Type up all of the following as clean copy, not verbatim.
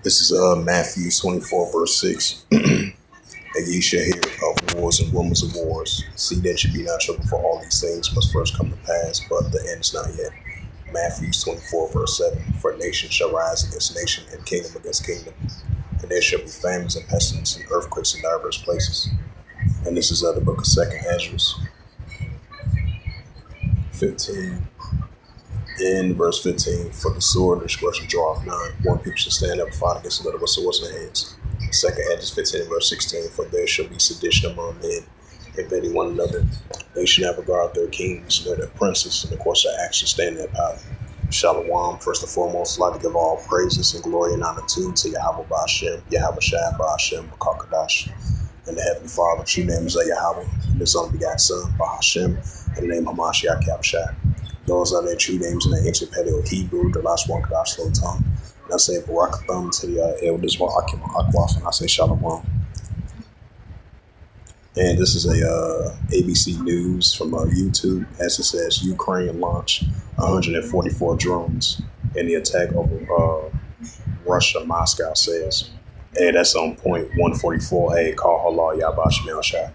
This is Matthew 24, verse 6. And ye shall hear of wars and rumors of wars. See that you be not troubled, for all these things must first come to pass, but the end is not yet. Matthew 24, verse 7. For nation shall rise against nation, and kingdom against kingdom. And there shall be famines and pestilence and earthquakes in diverse places. And this is the book of 2nd Ezra 15. In verse 15, for the sword and destruction draweth nigh. One people shall stand up and fight against another with swords in their hands. 2nd Ezra 15, verse 16, for there shall be sedition among men, invading one another. They shall not regard their kings, nor their princes, and of course their actions stand in their power. Shalom, first and foremost, I'd like to give all praises and glory and honor to Yahweh Ba'ashem, Yahweh Shai Ba'ashem, Bakakadash, and the Heavenly Father. True name is Yahweh, and His only begotten Son, Ba'ashem, and the name Hamashiach Yahushua. Those are their true names in the ancient Paleo Hebrew, the last one Kadash slow tongue. And I say Barakatham to the elders wa Akim Akwaf, and I say Shalom. And this is a ABC News from YouTube. As it says, Ukraine launched 144 drones in the attack over Russia. Moscow says, hey, that's on point 144. Hey, call Allah Yabash Melshai.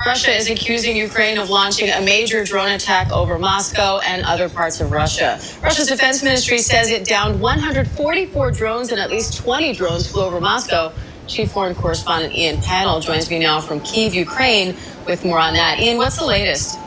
Russia is accusing Ukraine of launching a major drone attack over Moscow and other parts of Russia. Russia's defense ministry says it downed 144 drones and at least 20 drones flew over Moscow. Chief foreign correspondent Ian Pannell joins me now from Kyiv, Ukraine, with more on that. Ian, what's the latest?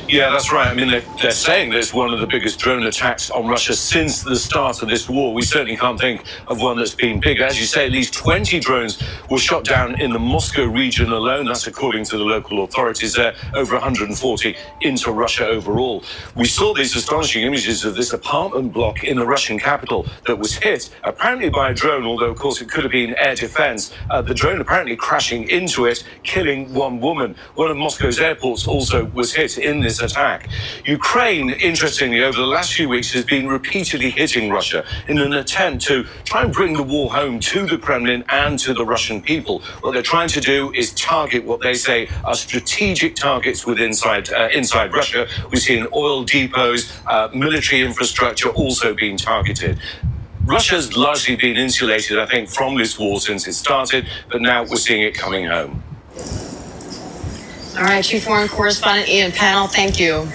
Yeah, that's right. I mean, they're saying there's one of the biggest drone attacks on Russia since the start of this war. We certainly can't think of one that's been bigger. As you say, at least 20 drones were shot down in the Moscow region alone. That's according to the local authorities there. Over 140 into Russia overall. We saw these astonishing images of this apartment block in the Russian capital that was hit, apparently by a drone, although, of course, it could have been air defense. The drone apparently crashing into it, killing one woman. One of Moscow's airports also was hit in this attack. Ukraine, interestingly, over the last few weeks has been repeatedly hitting Russia in an attempt to try and bring the war home to the Kremlin and to the Russian people. What they're trying to do is target what they say are strategic targets inside Russia. We've seen oil depots, military infrastructure also being targeted. Russia's largely been insulated, I think, from this war since it started, but now we're seeing it coming home. All right, Chief Foreign Correspondent Ian Pannell, thank you.